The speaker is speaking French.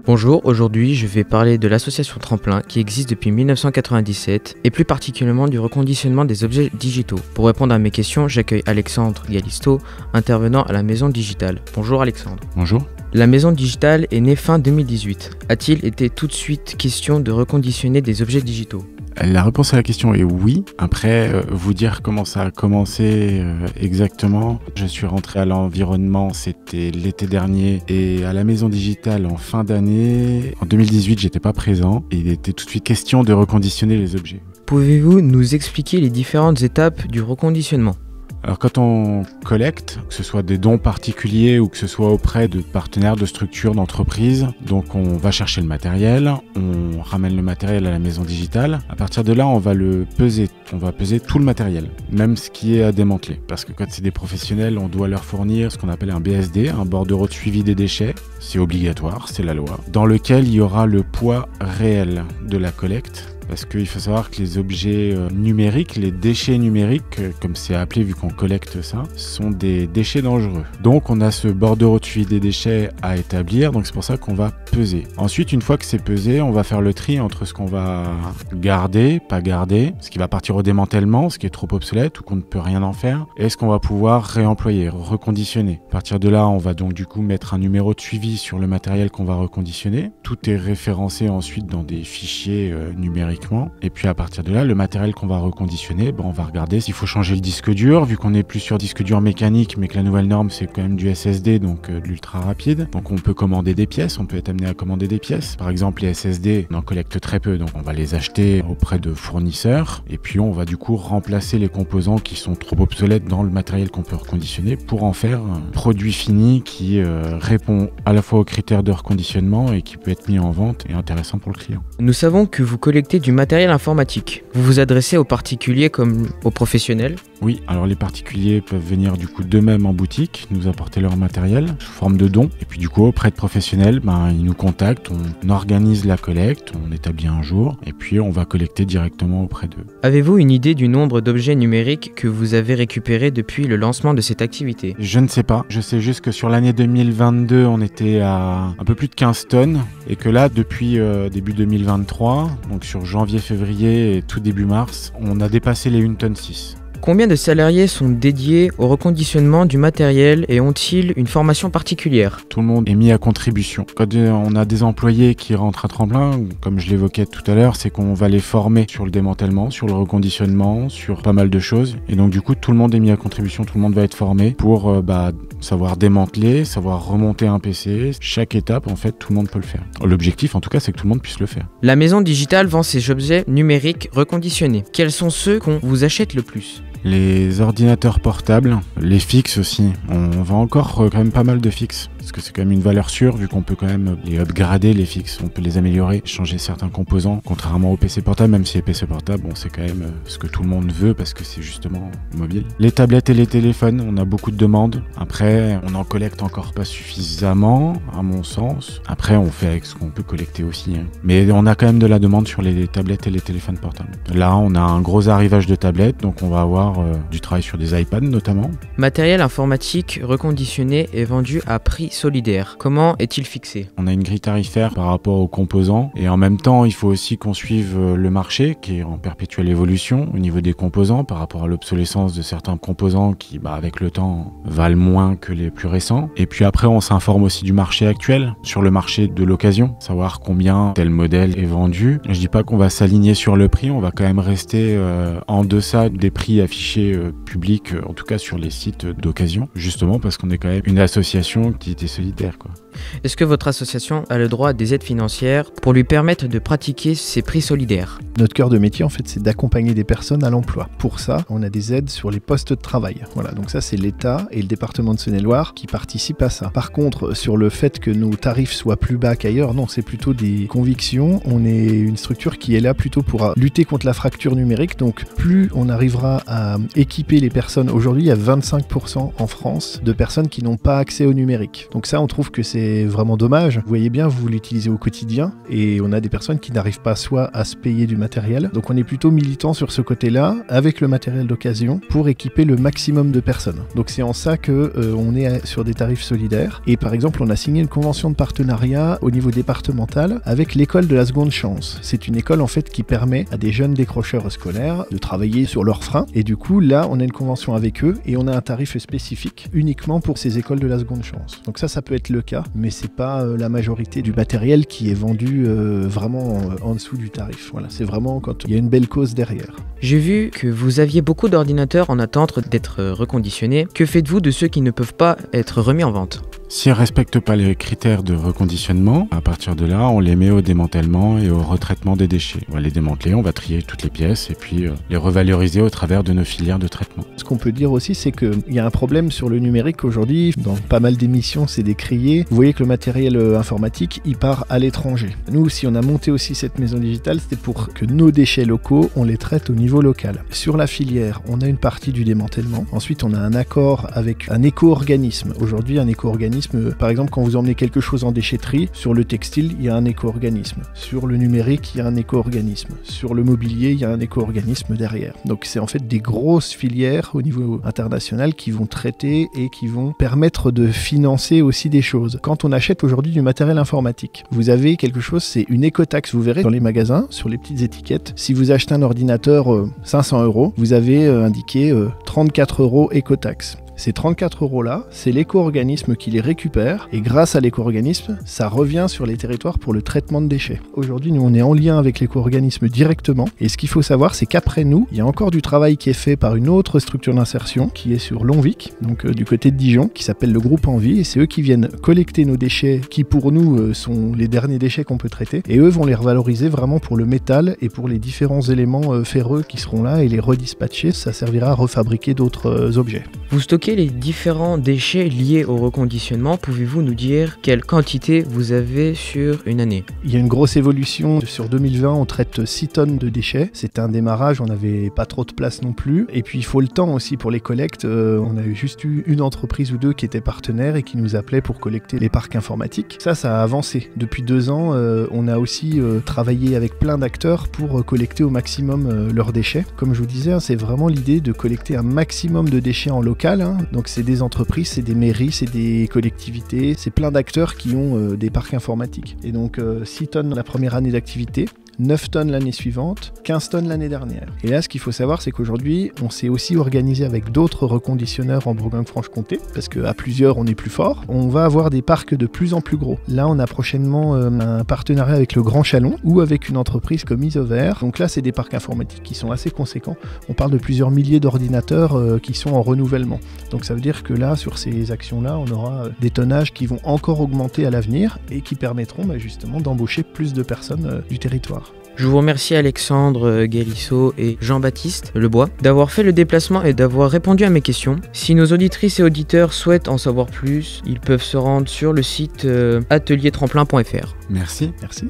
Bonjour, aujourd'hui je vais parler de l'association Tremplin qui existe depuis 1997 et plus particulièrement du reconditionnement des objets digitaux. Pour répondre à mes questions, j'accueille Alexandre Galisto, intervenant à la Maison Digitale. Bonjour Alexandre. Bonjour. La Maison Digitale est née fin 2018. A-t-il été tout de suite question de reconditionner des objets digitaux ? La réponse à la question est oui. Après, vous dire comment ça a commencé exactement. Je suis rentré à l'environnement, c'était l'été dernier, et à la Maison Digitale en fin d'année. En 2018, j'étais pas présent, et il était tout de suite question de reconditionner les objets. Pouvez-vous nous expliquer les différentes étapes du reconditionnement ? Alors quand on collecte, que ce soit des dons particuliers ou que ce soit auprès de partenaires, de structures, d'entreprises, donc on va chercher le matériel, on ramène le matériel à la Maison Digitale. À partir de là, on va le peser. On va peser tout le matériel, même ce qui est à démanteler. Parce que quand c'est des professionnels, on doit leur fournir ce qu'on appelle un BSD, un bordereau de suivi des déchets. C'est obligatoire, c'est la loi. Dans lequel il y aura le poids réel de la collecte. Parce qu'il faut savoir que les objets numériques, les déchets numériques, comme c'est appelé vu qu'on collecte ça, sont des déchets dangereux. Donc on a ce bordereau de suivi des déchets à établir, donc c'est pour ça qu'on va peser. Ensuite, une fois que c'est pesé, on va faire le tri entre ce qu'on va garder, pas garder, ce qui va partir au démantèlement, ce qui est trop obsolète ou qu'on ne peut rien en faire, et ce qu'on va pouvoir réemployer, reconditionner. À partir de là, on va donc du coup mettre un numéro de suivi sur le matériel qu'on va reconditionner. Tout est référencé ensuite dans des fichiers numériques. Et puis à partir de là, le matériel qu'on va reconditionner, on va regarder s'il faut changer le disque dur, vu qu'on n'est plus sur disque dur mécanique, mais que la nouvelle norme c'est quand même du SSD, donc de l'ultra rapide. Donc on peut commander des pièces, on peut être amené à commander des pièces. Par exemple les SSD, on en collecte très peu, donc on va les acheter auprès de fournisseurs. Et puis on va du coup remplacer les composants qui sont trop obsolètes dans le matériel qu'on peut reconditionner pour en faire un produit fini qui répond à la fois aux critères de reconditionnement et qui peut être mis en vente et intéressant pour le client. Nous savons que vous collectez du matériel informatique. Vous vous adressez aux particuliers comme aux professionnels ? Oui, alors les particuliers peuvent venir du coup d'eux-mêmes en boutique, nous apporter leur matériel sous forme de dons. Et puis du coup auprès de professionnels, ils nous contactent, on organise la collecte, on établit un jour et puis on va collecter directement auprès d'eux. Avez-vous une idée du nombre d'objets numériques que vous avez récupérés depuis le lancement de cette activité ? Je ne sais pas, je sais juste que sur l'année 2022, on était à un peu plus de 15 tonnes et que là, depuis début 2023, donc sur janvier-février et tout début mars, on a dépassé les 1,6 tonne. Combien de salariés sont dédiés au reconditionnement du matériel et ont-ils une formation particulière ? Tout le monde est mis à contribution. Quand on a des employés qui rentrent à Tremplin, comme je l'évoquais tout à l'heure, c'est qu'on va les former sur le démantèlement, sur le reconditionnement, sur pas mal de choses. Et donc du coup, tout le monde est mis à contribution, tout le monde va être formé pour savoir démanteler, savoir remonter un PC. Chaque étape, en fait, tout le monde peut le faire. L'objectif, en tout cas, c'est que tout le monde puisse le faire. La Maison Digitale vend ses objets numériques reconditionnés. Quels sont ceux qu'on vous achète le plus ? Les ordinateurs portables, les fixes aussi. On vend encore quand même pas mal de fixes. Parce que c'est quand même une valeur sûre, vu qu'on peut quand même les upgrader, les fixes. On peut les améliorer, changer certains composants. Contrairement aux PC portables, même si les PC portables, c'est quand même ce que tout le monde veut parce que c'est justement mobile. Les tablettes et les téléphones, on a beaucoup de demandes. Après, on en collecte encore pas suffisamment, à mon sens. Après, on fait avec ce qu'on peut collecter aussi. Mais on a quand même de la demande sur les tablettes et les téléphones portables. Là, on a un gros arrivage de tablettes, donc on va avoir du travail sur des iPads notamment. Matériel informatique reconditionné est vendu à prix solidaire. Comment est-il fixé ? On a une grille tarifaire par rapport aux composants et en même temps il faut aussi qu'on suive le marché qui est en perpétuelle évolution au niveau des composants par rapport à l'obsolescence de certains composants qui avec le temps valent moins que les plus récents. Et puis après on s'informe aussi du marché actuel, sur le marché de l'occasion, savoir combien tel modèle est vendu. Je dis pas qu'on va s'aligner sur le prix, on va quand même rester en deçà des prix affichés publics, en tout cas sur les sites d'occasion, justement parce qu'on est quand même une association qui était solidaire, quoi. Est-ce que votre association a le droit à des aides financières pour lui permettre de pratiquer ces prix solidaires ? Notre cœur de métier, en fait, c'est d'accompagner des personnes à l'emploi. Pour ça, on a des aides sur les postes de travail. Voilà, donc ça, c'est l'État et le département de Saône-et-Loire qui participent à ça. Par contre, sur le fait que nos tarifs soient plus bas qu'ailleurs, non, c'est plutôt des convictions. On est une structure qui est là plutôt pour lutter contre la fracture numérique. Donc, plus on arrivera à équiper les personnes. Aujourd'hui, il y a 25% en France de personnes qui n'ont pas accès au numérique. Donc ça, on trouve que c'est c'est vraiment dommage. Vous voyez bien, vous l'utilisez au quotidien et on a des personnes qui n'arrivent pas soit à se payer du matériel. Donc on est plutôt militant sur ce côté-là avec le matériel d'occasion pour équiper le maximum de personnes. Donc c'est en ça que on est sur des tarifs solidaires. Et par exemple, on a signé une convention de partenariat au niveau départemental avec l'école de la seconde chance. C'est une école en fait qui permet à des jeunes décrocheurs scolaires de travailler sur leurs freins. Et du coup, là, on a une convention avec eux et on a un tarif spécifique uniquement pour ces écoles de la seconde chance. Donc ça peut être le cas, mais c'est pas la majorité du matériel qui est vendu vraiment en dessous du tarif. Voilà, c'est vraiment quand il y a une belle cause derrière. J'ai vu que vous aviez beaucoup d'ordinateurs en attente d'être reconditionnés. Que faites-vous de ceux qui ne peuvent pas être remis en vente ? Si elles ne respectent pas les critères de reconditionnement, à partir de là, on les met au démantèlement et au retraitement des déchets. On va les démanteler, on va trier toutes les pièces et puis les revaloriser au travers de nos filières de traitement. Ce qu'on peut dire aussi, c'est qu'il y a un problème sur le numérique aujourd'hui. Dans pas mal d'émissions, c'est décrié. Vous voyez que le matériel informatique, il part à l'étranger. Nous, si on a monté aussi cette maison digitale, c'était pour que nos déchets locaux, on les traite au niveau local. Sur la filière, on a une partie du démantèlement. Ensuite, on a un accord avec un éco-organisme. Aujourd'hui, un éco-organisme, par exemple, quand vous emmenez quelque chose en déchetterie, sur le textile, il y a un éco-organisme. Sur le numérique, il y a un éco-organisme. Sur le mobilier, il y a un éco-organisme derrière. Donc c'est en fait des grosses filières au niveau international qui vont traiter et qui vont permettre de financer aussi des choses. Quand on achète aujourd'hui du matériel informatique, vous avez quelque chose, c'est une écotaxe. Vous verrez dans les magasins, sur les petites étiquettes, si vous achetez un ordinateur 500 €, vous avez indiqué 34 € écotaxe. Ces 34 € là, c'est l'éco-organisme qui les récupère et grâce à l'éco-organisme, ça revient sur les territoires pour le traitement de déchets. Aujourd'hui, nous, on est en lien avec l'éco-organisme directement et ce qu'il faut savoir, c'est qu'après nous, il y a encore du travail qui est fait par une autre structure d'insertion qui est sur Longvic, donc du côté de Dijon, qui s'appelle le groupe Envie et c'est eux qui viennent collecter nos déchets qui pour nous sont les derniers déchets qu'on peut traiter et eux vont les revaloriser vraiment pour le métal et pour les différents éléments ferreux qui seront là et les redispatcher, ça servira à refabriquer d'autres objets. Vous stockez les différents déchets liés au reconditionnement. Pouvez-vous nous dire quelle quantité vous avez sur une année ? Il y a une grosse évolution. Sur 2020, on traite 6 tonnes de déchets. C'était un démarrage, on n'avait pas trop de place non plus. Et puis il faut le temps aussi pour les collectes. On a juste eu une entreprise ou deux qui était partenaire et qui nous appelait pour collecter les parcs informatiques. Ça a avancé. Depuis 2 ans, on a aussi travaillé avec plein d'acteurs pour collecter au maximum leurs déchets. Comme je vous disais, c'est vraiment l'idée de collecter un maximum de déchets en local. Donc c'est des entreprises, c'est des mairies, c'est des collectivités, c'est plein d'acteurs qui ont des parcs informatiques. Et donc 6 tonnes la première année d'activité, 9 tonnes l'année suivante, 15 tonnes l'année dernière. Et là, ce qu'il faut savoir, c'est qu'aujourd'hui, on s'est aussi organisé avec d'autres reconditionneurs en Bourgogne-Franche-Comté, parce qu'à plusieurs, on est plus fort. On va avoir des parcs de plus en plus gros. Là, on a prochainement un partenariat avec le Grand Chalon ou avec une entreprise comme Isover. Donc là, c'est des parcs informatiques qui sont assez conséquents. On parle de plusieurs milliers d'ordinateurs qui sont en renouvellement. Donc ça veut dire que là, sur ces actions-là, on aura des tonnages qui vont encore augmenter à l'avenir et qui permettront justement d'embaucher plus de personnes du territoire. Je vous remercie Alexandre Guélisseau et Jean-Baptiste Lebois d'avoir fait le déplacement et d'avoir répondu à mes questions. Si nos auditrices et auditeurs souhaitent en savoir plus, ils peuvent se rendre sur le site ateliertremplin.fr. Merci. Merci.